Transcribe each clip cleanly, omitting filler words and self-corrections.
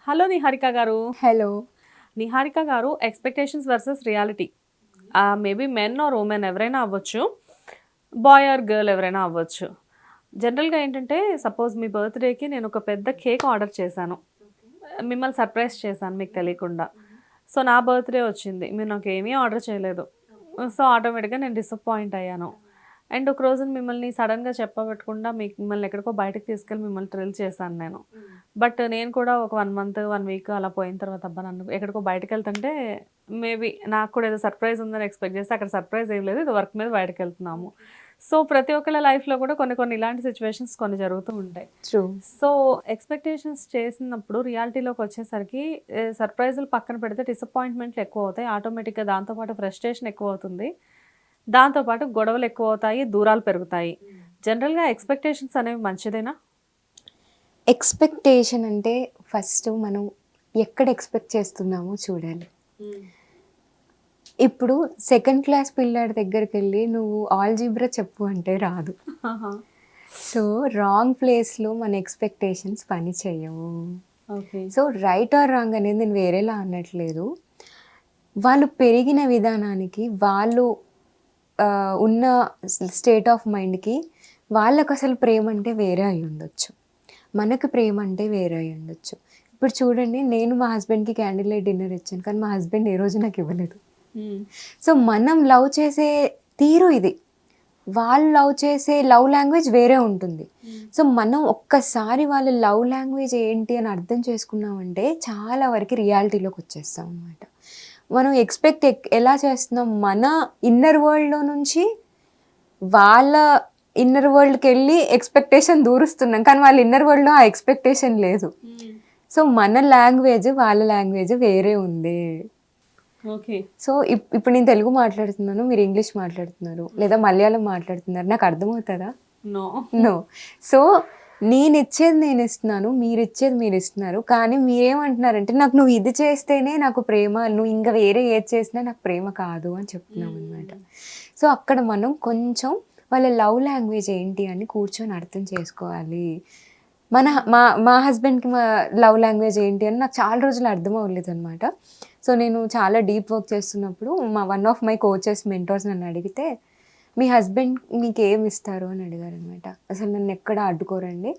Hello Niharika గారు. Hello. Niharika garu, expectations versus reality. Maybe men or women ఎవరైనా అవ్వచ్చు. బాయ్ ఆర్ గర్ల్ ఎవరైనా అవ్వచ్చు. జనరల్‌గా ఏంటంటే సపోజ్ మీ బర్త్‌డేకి నేను ఒక పెద్ద కేక్ ఆర్డర్ చేశాను. మిమ్మల్ని సర్ప్రైజ్ చేశాను మీకు తెలియకుండా. సో, నా బర్త్‌డే వచ్చింది. మీరు నాకేమీ ఆర్డర్ చేయలేదు. సో, ఆటోమేటిక్‌గా నేను డిసప్పాయింట్ అయ్యాను. అండ్ ఒక రోజున మిమ్మల్ని సడెన్‌గా చెప్పబెట్టకుండా మిమ్మల్ని ఎక్కడికో బయటకి తీసుకెళ్ళి మిమ్మల్ని థ్రిల్ చేశాను నేను. బట్ నేను కూడా ఒక 1 మంత్, 1 వీక్ అలా పోయిన తర్వాత అబ్బా! నన్ను ఎక్కడికో బయటకెళ్తుంటే మేబీ నాకు కూడా ఏదో సర్ప్రైజ్ ఉందని ఎక్స్‌పెక్ట్ చేస్తే అక్కడ సర్ప్రైజ్ ఏం లేదు. ఏదో వర్క్ మీద బయటకెళ్తున్నాము. సో, ప్రతి ఒక్కళ్ళ లైఫ్‌లో కూడా కొన్ని కొన్ని ఇలాంటి సిట్యుయేషన్స్ కొన్ని జరుగుతూ ఉంటాయి. ట్రూ. సో, ఎక్స్‌పెక్టేషన్స్ చేసినప్పుడు రియాలిటీలోకొచ్చేసరికి సర్ప్రైజులు పక్కన పెడితే డిసప్పాయింట్‌మెంట్లు ఎక్కువవుతాయి. ఆటోమేటిక్‌గా దాంతో పాటు ఫ్రస్ట్రేషన్ ఎక్కువవుతుంది. దాంతో పాటు గొడవలు ఎక్కువవుతాయి. దూరాలు పెరుగుతాయి. జనరల్‌గా ఎక్స్‌పెక్టేషన్స్ అనేవి మంచిదేనా? ఎక్స్‌పెక్టేషన్ అంటే ఫస్ట్ మనం ఎక్కడ ఎక్స్‌పెక్ట్ చేస్తున్నామో చూడాలి. ఇప్పుడు సెకండ్ క్లాస్ పిల్లాడి దగ్గరికెళ్ళి నువ్వు ఆల్జీబ్రా చెప్పు అంటే రాదు. సో, రాంగ్ ప్లేస్‌లో మన ఎక్స్‌పెక్టేషన్స్ పని చేయవు. Okay. So, right are wrong అనేది నేను వేరేలా అనట్లేదు. వాళ్ళు పెరిగిన విధానానికి, వాళ్ళు ఉన్న స్టేట్ ఆఫ్ మైండ్‌కి వాళ్ళకసలు ప్రేమంటే వేరే అయ్యుండొచ్చు. మనకు ప్రేమ అంటే వేరే అయ్యుండొచ్చు. ఇప్పుడు చూడండి, నేను మా హస్బెండ్‌కి క్యాండిల్ లైట్ డిన్నర్ ఇచ్చాను. కానీ మా హస్బెండ్ ఏ రోజు నాకు ఇవ్వలేదు. సో, మనం లవ్ చేసే తీరు ఇది. వాళ్ళు లవ్ చేసే లవ్ లాంగ్వేజ్ వేరే ఉంటుంది. సో, మనం ఒక్కసారి వాళ్ళ లవ్ లాంగ్వేజ్ ఏంటి అని అర్థం చేసుకున్నామంటే చాలా వరకు రియాలిటీలోకి వచ్చేస్తాం అనమాట. మనం ఎలా చేస్తున్నాం, మన ఇన్నర్ వరల్డ్‌లో నుంచి వాళ్ళ ఇన్నర్ వరల్డ్‌కెళ్ళి ఎక్స్‌పెక్టేషన్ దూరుస్తున్నాం. కానీ వాళ్ళ ఇన్నర్ వరల్డ్‌లో ఆ ఎక్స్‌పెక్టేషన్ లేదు. సో, మన లాంగ్వేజ్, వాళ్ళ లాంగ్వేజ్ వేరే ఉంది. ఓకే. సో, ఇప్పుడు నేను తెలుగు మాట్లాడుతున్నాను, మీరు ఇంగ్లీష్ మాట్లాడుతున్నారు, లేదా మలయాళం మాట్లాడుతున్నారు. నాకు అర్థమవుతదా? నో. నో. సో, నేనిచ్చేది నేనిస్తున్నాను, మీరిచ్చేది మీరిస్తున్నారు. కానీ మీరేమంటున్నారంటే, నాకు నువ్వు ఇది చేస్తేనే నాకు ప్రేమ, నువ్వు ఇంక వేరే ఏది చేసినా నాకు ప్రేమ కాదు అని చెప్తున్నామనమాట. సో, అక్కడ మనం కొంచెం వాళ్ళ లవ్ లాంగ్వేజ్ ఏంటి అని కూర్చొని అర్థం చేసుకోవాలి. మా మా హస్బెండ్‌కి మా లవ్ లాంగ్వేజ్ ఏంటి అని నాకు చాలా రోజులు అర్థం అవ్వలేదనమాట. సో, నేను చాలా డీప్ వర్క్ చేస్తున్నప్పుడు one of my coaches, mentors నన్ను అడిగితే, మీ హస్బెండ్ మీకేమి ఇస్తారు అని అడిగారనమాట. అసలు నన్ను ఎక్కడ అడ్డుకోరండి.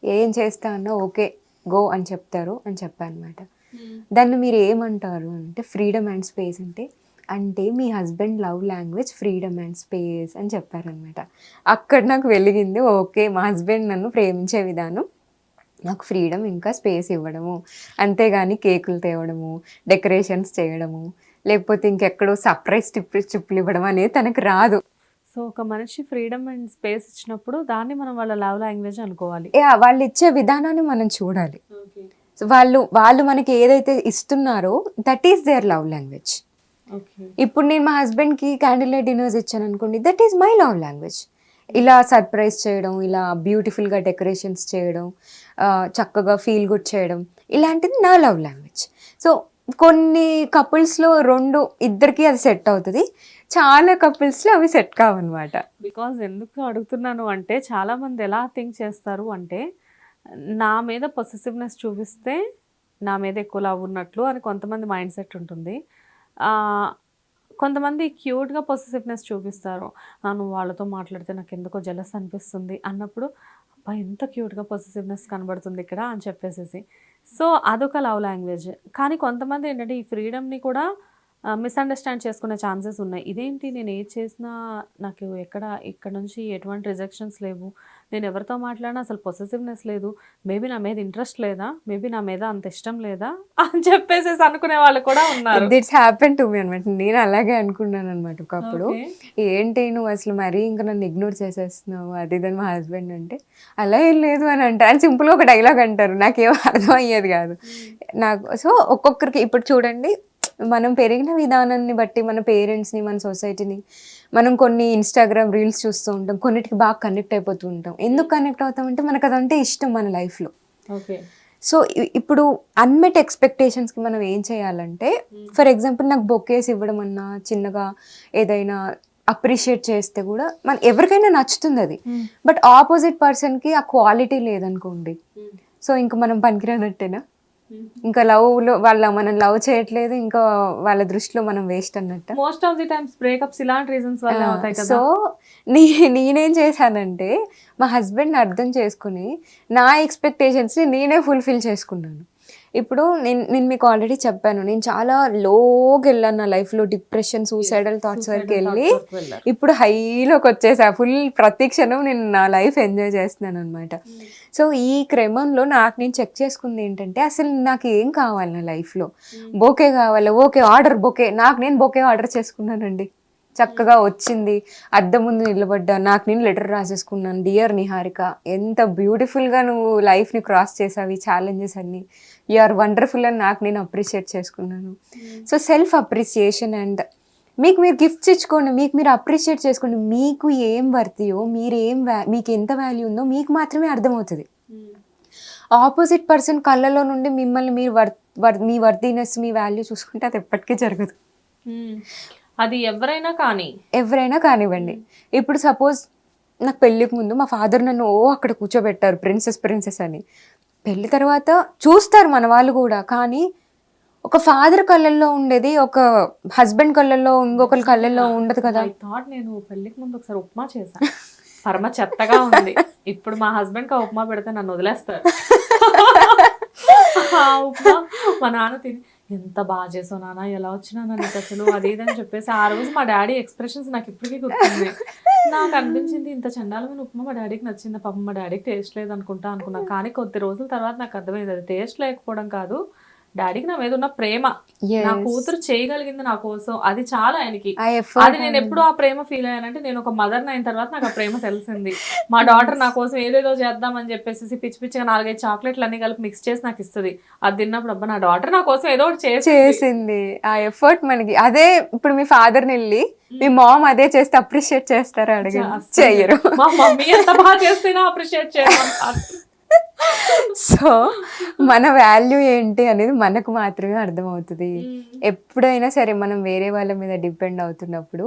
ఏం చేస్తా అన్నా ఓకే, గో అని చెప్తారు అని చెప్పానమాట. దాన్ని మీరు ఏమంటారు అంటే, ఫ్రీడమ్ అండ్ స్పేస్ అంటే మీ husband love language freedom and space అని చెప్పారనమాట. అక్కడ నాకు వెలిగింది. ఓకే, మా హస్బెండ్ నన్ను ప్రేమించే విధానం నాకు ఫ్రీడమ్ ఇంకా స్పేస్ ఇవ్వడము. అంతేగాని కేకులు తేవడము, డెకరేషన్స్ చేయడము, లేకపోతే ఇంకెక్కడో సర్ప్రైజ్ టిప్పులు ఇవ్వడం అనేది తనకు రాదు. సో, ఒక మనిషి ఫ్రీడమ్ అండ్ స్పేస్ ఇచ్చినప్పుడు దాన్ని మనం వాళ్ళ లవ్ లాంగ్వేజ్ అనుకోవాలి. వాళ్ళు ఇచ్చే విధానాన్ని మనం చూడాలి. ఓకే. సో, వాళ్ళు మనకి ఏదైతే ఇస్తున్నారో that is their love language. Okay. ఇప్పుడు నేను మా హస్బెండ్‌కి క్యాండిల్ లైట్ డిన్నర్స్ ఇచ్చాననుకోండి, that is my love language. ఇలా సర్ప్రైజ్ చేయడం, ఇలా బ్యూటిఫుల్‌గా డెకరేషన్స్ చేయడం, చక్కగా ఫీల్ గుడ్ చేయడం, ఇలాంటిది నా లవ్ లాంగ్వేజ్. సో, కొన్ని కపుల్స్‌లో ఇద్దరికీ అది సెట్ అవుతది. చాలా కపుల్స్‌లో అవి సెట్ కావనమాట. బికాజ్ ఎందుకు అడుగుతున్నాను అంటే చాలామంది ఎలా థింక్ చేస్తారు అంటే, నా మీద పొసెసివ్‌నెస్ చూపిస్తే నా మీద ఎక్కువ లవ్ ఉన్నట్లు అని కొంతమంది మైండ్ సెట్ ఉంటుంది. కొంతమంది క్యూట్‌గా పొసెసివ్‌నెస్ చూపిస్తారు. నువ్వు వాళ్ళతో మాట్లాడితే నాకెందుకో జెలస్ అనిపిస్తుంది అన్నప్పుడు, అబ్బా! ఎంత క్యూట్‌గా పొసెసివ్‌నెస్ కనబడుతుంది ఇక్కడ అని చెప్పేసేసి. సో, అదొక లవ్ లాంగ్వేజ్. కానీ కొంతమంది ఏంటంటే ఈ ఫ్రీడమ్‌ని కూడా మిస్‌అండర్‌స్టాండ్ చేసుకునే ఛాన్సెస్ ఉన్నాయి. ఇదేంటి నేను ఏది చేసినా నాకు ఇక్కడ నుంచి ఎటువంటి రిజెక్షన్స్ లేవు. నేను ఎవరితో మాట్లాడినా అసలు పొసెసివ్‌నెస్ లేదు. మేబీ నా మీద ఇంట్రెస్ట్ లేదా? మేబీ నా మీద అంత ఇష్టం లేదా? అని చెప్పేసేసి అనుకునే వాళ్ళు కూడా ఉన్నారు. దిట్స్ హ్యాపెన్ టు మీ అనమాట. నేను అలాగే అనుకున్నాననమాట ఒకప్పుడు. ఓకే. ఏంటి నువ్వు అసలు మరీ ఇంక నన్ను ఇగ్నోర్ చేసేస్తున్నావు అది ఇది అని మా హస్బెండ్ అంటే, అలా ఏం లేదు అని అని సింపుల్‌గా ఒక డైలాగ్ అంటారు. నాకేం అర్థం అయ్యేది కాదు. సో, ఒక్కొక్కరికి ఇప్పుడు చూడండి, మనం పెరిగిన విధానాన్ని బట్టి మన పేరెంట్స్‌ని, మన సొసైటీని, మనం కొన్ని ఇన్‌స్టాగ్రామ్ రీల్స్ చూస్తూ ఉంటాం. కొన్నిటికి బాగా కనెక్ట్ అయిపోతూ ఉంటాం. ఎందుకు కనెక్ట్ అవుతామంటే మనకు అదంటే ఇష్టం మన లైఫ్‌లో. ఓకే. సో, ఇప్పుడు అన్‌మెట్ ఎక్స్‌పెక్టేషన్స్‌కి మనం ఏం చేయాలంటే, ఫర్ ఎగ్జాంపుల్ నాకు బొకేస్ ఇవ్వడం అన్నా, చిన్నగా ఏదైనా అప్రిషియేట్ చేస్తే కూడా ఎవరికైనా నచ్చుతుందది. బట్ ఆపోజిట్ పర్సన్‌కి ఆ క్వాలిటీ లేదనుకోండి, సో, ఇంక మనం పనికిరానట్టేనా? ఇంకా లవ్లో మనం లవ్ చేయట్లేదు, ఇంకా వాళ్ళ దృష్టిలో మనం వేస్ట్ అన్నట్టు. Most of the times breakups ఇలాంటి రీజన్స్ వల్ల అవుతాయి కదా. సో నేనేం చేశానంటే మా హస్బెండ్ని అర్థం చేసుకుని నా ఎక్స్పెక్టేషన్స్ని నేనే ఫుల్ఫిల్ చేసుకున్నాను. ఇప్పుడు నేను మీకు ఆల్రెడీ చెప్పాను, నేను చాలా లోకి వెళ్ళాను నా లైఫ్లో, డిప్రెషన్ సూసైడల్ థాట్స్ వరకు వెళ్ళి ఇప్పుడు హైలోకి వచ్చేసా. ప్రతి క్షణం నేను నా లైఫ్ ఎంజాయ్ చేస్తున్నాను అనమాట. సో ఈ క్రమంలో నాకు నేను చెక్ చేసుకుంది ఏంటంటే అసలు నాకు ఏం కావాలి నా లైఫ్లో. బొకే కావాలి, ఓకే ఆర్డర్ బొకే, నాకు నేను బొకే ఆర్డర్ చేసుకున్నానండి. చక్కగా వచ్చింది, అద్దం ముందు నిలబడ్డా, నాకు నేను లెటర్ రాసేసుకున్నాను, డియర్ నిహారిక ఎంత బ్యూటిఫుల్గా నువ్వు లైఫ్ని క్రాస్ చేసావు, ఈ ఛాలెంజెస్ అన్నీ, యు ఆర్ వండర్ఫుల్ అని నాకు నేను అప్రిషియేట్ చేసుకున్నాను. సో సెల్ఫ్ అప్రిసియేషన్ అండ్ మీరు గిఫ్ట్స్ ఇచ్చుకోండి, మీరు అప్రిషియేట్ చేసుకోండి. మీకు ఏం వర్తియో, మీకు ఎంత వాల్యూ ఉందో మీకు మాత్రమే అర్థమవుతుంది. ఆపోజిట్ పర్సన్ కళ్ళలో నుండి మిమ్మల్ని మీరు మీ వర్తీనెస్, మీ వాల్యూ చూసుకుంటే అది ఎప్పటికీ జరగదు. అది ఎవరైనా కానివ్వండి. ఇప్పుడు సపోజ్ నాకు పెళ్ళికి ముందు మా ఫాదర్ నన్ను అక్కడ కూర్చోబెట్టారు ప్రిన్సెస్ అని. పెళ్లి తర్వాత చూస్తారు మన వాళ్ళు కూడా, కానీ ఒక ఫాదర్ కళ్ళల్లో ఉండేది ఒక హస్బెండ్ కళ్ళల్లో ఇంకొకరి కళ్ళల్లో ఉండదు కదా. నేను పెళ్లికి ముందు ఒకసారి ఉప్మా చేశాను, పరమ చెత్తగా ఉంది. ఇప్పుడు మా హస్బెండ్కి ఆ ఉప్మా పెడితే నన్ను వదిలేస్తారు. ఆ ఉప్మా మా నాన్న తిని, ఎంత బాగా చేసావు నాన్న, ఎలా వచ్చినా నీకు అసలు అది ఇదని చెప్పేసి ఆ రోజు మా డాడీ ఎక్స్ప్రెషన్స్ నాకు ఇప్పటికీ గుర్తుంది. నాకు అనిపించింది ఇంత చండాలమైన ఉప్మా మా డాడీకి నచ్చింది, పాపం మా డాడీకి టేస్ట్ లేదు అనుకున్నా. కానీ కొద్ది రోజుల తర్వాత నాకు అర్థమైంది అది టేస్ట్ లేకపోవడం కాదు, డాడీకి నా మీద ఉన్న ప్రేమ. నా కూతురు చేయగలిగింది నా కోసం, అది చాలా ఆయనకి. అది నేను ఎప్పుడు ఆ ప్రేమ ఫీల్ అయ్యానంటే నేను ఒక మదర్ అయిన తర్వాత నాకు ఆ ప్రేమ తెలిసింది. మా డాటర్ నా కోసం ఏదేదో చేద్దామని చెప్పేసి పిచ్చి పిచ్చిగా 4-5 చాక్లెట్లు అన్ని కలిపి మిక్స్ చేసి నాకు ఇస్తుంది. అది తిన్నప్పుడు అబ్బా నా డాటర్ నా కోసం ఏదో ఒకటి చేసింది. ఆ ఎఫర్ట్ మనకి అదే. ఇప్పుడు మీ ఫాదర్ని వెళ్ళి మీ మామ్ అదే చేస్తే అప్రిషియేట్ చేస్తారా? అడిగి చెయ్యరు. మా మమ్మీ ఎంత బాగా చేస్తేనా అప్రిషియేట్ చేయడం. సో మన వాల్యూ ఏంటి అనేది మనకు మాత్రమే అర్థమవుతుంది. ఎప్పుడైనా సరే మనం వేరే వాళ్ళ మీద డిపెండ్ అవుతున్నప్పుడు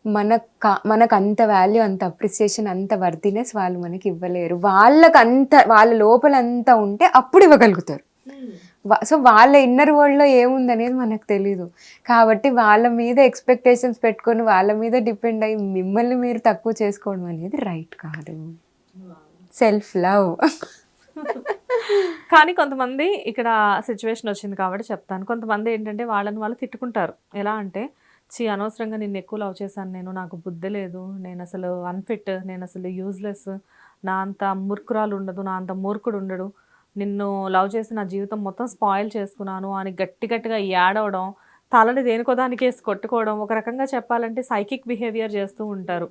మనకు అంత వాల్యూ, అంత అప్రిసియేషన్, అంత వర్తినెస్ వాళ్ళు మనకి ఇవ్వలేరు. వాళ్ళ లోపల అంతా ఉంటే అప్పుడు ఇవ్వగలుగుతారు. సో వాళ్ళ ఇన్నర్ వరల్డ్లో ఏముందనేది మనకు తెలీదు. కాబట్టి వాళ్ళ మీద ఎక్స్పెక్టేషన్స్ పెట్టుకొని వాళ్ళ మీద డిపెండ్ అయ్యి మిమ్మల్ని మీరు తక్కువ చేసుకోవడం అనేది రైట్ కాదు. Self love. కానీ కొంతమంది ఇక్కడ సిచ్యువేషన్ వచ్చింది కాబట్టి చెప్తాను. కొంతమంది ఏంటంటే వాళ్ళని వాళ్ళు తిట్టుకుంటారు. ఎలా అంటే అనవసరంగా నిన్ను ఎక్కువ లవ్ చేశాను, నాకు బుద్ధి లేదు, నేను అసలు అన్ఫిట్, నేను అసలు యూజ్లెస్, నా అంత మూర్ఖురాలు ఉండదు, నా అంత మూర్ఖుడు ఉండడు, నిన్ను లవ్ చేసి నా జీవితం మొత్తం స్పాయిల్ చేసుకున్నాను అని గట్టిగా ఏడవడం, తలని దేనికో దానికి వేసి కొట్టుకోవడం, ఒక రకంగా చెప్పాలంటే సైకిక్ బిహేవియర్ చేస్తూ ఉంటారు.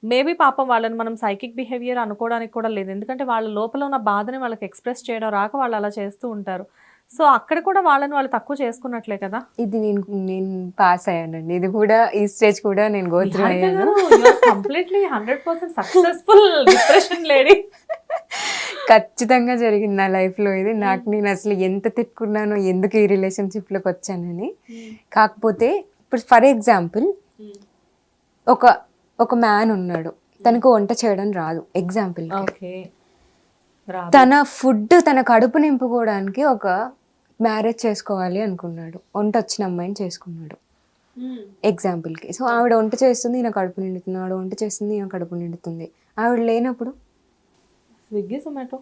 మేబీ పాపం వాళ్ళని మనం సైకిక్ బిహేవియర్ అనుకోవడానికి కూడా లేదు, ఎందుకంటే వాళ్ళ లోపల ఉన్న బాధని వాళ్ళకి ఎక్స్ప్రెస్ చేయడం రాక వాళ్ళు అలా చేస్తూ ఉంటారు. సో అక్కడ కూడా వాళ్ళని వాళ్ళు తక్కువ చేసుకున్నట్లే కదా. ఇది నేను పాస్ అయ్యానండి. ఇది కూడా ఈ స్టేజ్ కూడా నేను గో త్రూ అయ్యాను. Completely 100% successful depression lady. ఖచ్చితంగా జరిగింది నా లైఫ్లో ఇది. నేను అసలు ఎంత తిట్టుకున్నానో, ఎందుకు ఈ రిలేషన్షిప్లోకి వచ్చానని. కాకపోతే ఇప్పుడు ఫర్ ఎగ్జాంపుల్ ఒక మ్యాన్ ఉన్నాడు, తనకు వంట చేయడం రాదు ఎగ్జాంపుల్. తన ఫుడ్, తన కడుపు నింపుకోవడానికి ఒక మ్యారేజ్ చేసుకోవాలి అనుకున్నాడు, వంట వచ్చిన అమ్మాయిని చేసుకున్నాడు ఎగ్జాంపుల్కి. సో ఆవిడ వంట చేస్తుంది, ఈయన కడుపు నిండుతుంది, ఆవిడ వంట చేస్తుంది, ఈయన కడుపు నిండుతుంది. ఆవిడ లేనప్పుడు స్విగ్గీ జొమాటో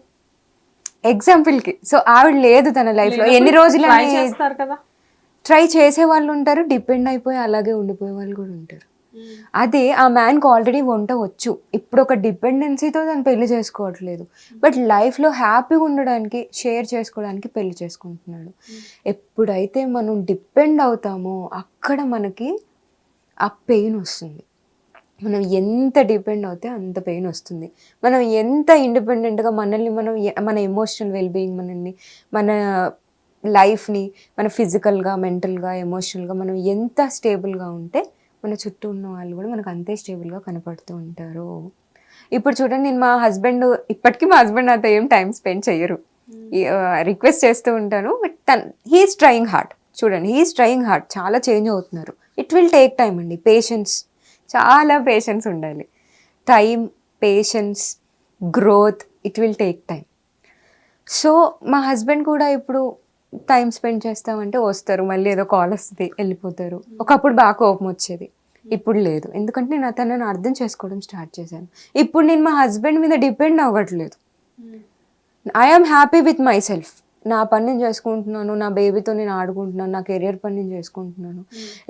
ఎగ్జాంపుల్కి. సో ఆవిడ లేదు తన లైఫ్లో. ఎన్ని రోజులు చేస్తారు కదా, ట్రై చేసే వాళ్ళు ఉంటారు, డిపెండ్ అయిపోయి అలాగే ఉండిపోయే వాళ్ళు కూడా ఉంటారు. అదే ఆ మ్యాన్కి ఆల్రెడీ వంట వచ్చు, ఇప్పుడు ఒక డిపెండెన్సీతో తను పెళ్లి చేసుకోవట్లేదు, బట్ లైఫ్లో హ్యాపీగా ఉండడానికి, షేర్ చేసుకోవడానికి పెళ్లి చేసుకుంటున్నాడు. ఎప్పుడైతే మనం డిపెండ్ అవుతామో అక్కడ మనకి ఆ పెయిన్ వస్తుంది. మనం ఎంత డిపెండ్ అవుతే అంత పెయిన్ వస్తుంది. మనం ఎంత ఇండిపెండెంట్గా మనల్ని మన ఎమోషనల్ వెల్బీయింగ్, మన లైఫ్ని, మన ఫిజికల్గా, మెంటల్గా, ఎమోషనల్గా మనం ఎంత స్టేబుల్గా ఉంటే మన చుట్టూ ఉన్న వాళ్ళు కూడా మనకు అంతే స్టేబుల్గా కనపడుతూ ఉంటారు. ఇప్పుడు చూడండి, నేను ఇప్పటికీ మా హస్బెండ్ నాతో ఏం టైం స్పెండ్ చెయ్యరు, రిక్వెస్ట్ చేస్తూ ఉంటాను, బట్ హీఈస్ ట్రయింగ్ హార్డ్. చూడండి, హీఈస్ ట్రయింగ్ హార్డ్, చాలా చేంజ్ అవుతున్నారు. ఇట్ విల్ టేక్ టైం అండి, పేషెన్స్, చాలా పేషెన్స్ ఉండాలి. Time, patience, growth, it will take time. So మా హస్బెండ్ కూడా ఇప్పుడు టైం స్పెండ్ చేస్తామంటే వస్తారు, మళ్ళీ ఏదో కాల్ వస్తుంది వెళ్ళిపోతారు. ఒకప్పుడు బాగా కోపం వచ్చేది, ఇప్పుడు లేదు. ఎందుకంటే నేను తనని అర్థం చేసుకోవడం స్టార్ట్ చేశాను. ఇప్పుడు నేను మా హస్బెండ్ మీద డిపెండ్ అవ్వట్లేదు. I'm happy with my self. నా పని నేను చేసుకుంటున్నాను, నా బేబీతో నేను ఆడుకుంటున్నాను, నా కెరియర్ పని నేను చేసుకుంటున్నాను.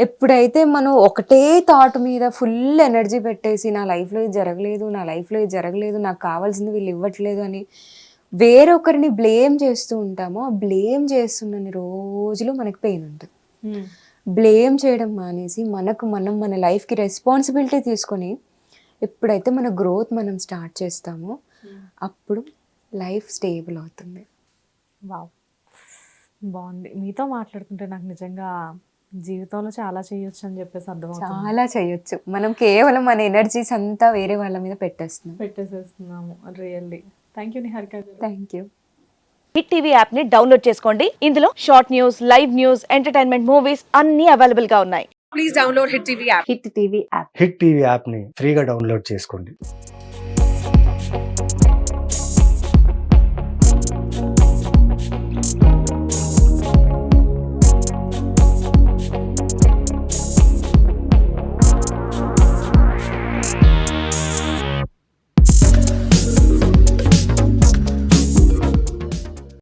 ఎప్పుడైతే మనం ఒకటే థాట్ మీద ఫుల్ ఎనర్జీ పెట్టేసి నా లైఫ్లో ఇది జరగలేదు, నా లైఫ్లో ఇది జరగలేదు, నాకు కావాల్సింది వీళ్ళు ఇవ్వట్లేదు అని వేరొకరిని బ్లేమ్ చేస్తూ ఉంటామో, ఆ బ్లేమ్ చేస్తున్న రోజులు మనకి పెయిన్ ఉంటుంది. బ్లేమ్ చేయడం మానేసి మన లైఫ్కి రెస్పాన్సిబిలిటీ తీసుకొని ఎప్పుడైతే మన గ్రోత్ మనం స్టార్ట్ చేస్తామో అప్పుడు లైఫ్ స్టేబుల్ అవుతుంది. వావ్, బాగుంది. మీతో మాట్లాడుతుంటే నాకు నిజంగా జీవితంలో చాలా చేయొచ్చు అని చెప్పేసి అర్థమవుతుంది. చాలా చేయొచ్చు. మనం కేవలం మన ఎనర్జీస్ అంతా వేరే వాళ్ళ మీద పెట్టేసేస్తున్నాము. రియల్లీ థ్యాంక్ యూ నిహారిక గారు. Thank you. Hit TV app ని డౌన్లోడ్ చేసుకోండి. ఇందులో short news, live news, entertainment movies అన్ని అవైలబుల్ గా ఉన్నాయి. హిట్ టీవీ యాప్ని ఫ్రీగా డౌన్లోడ్ చేసుకోండి.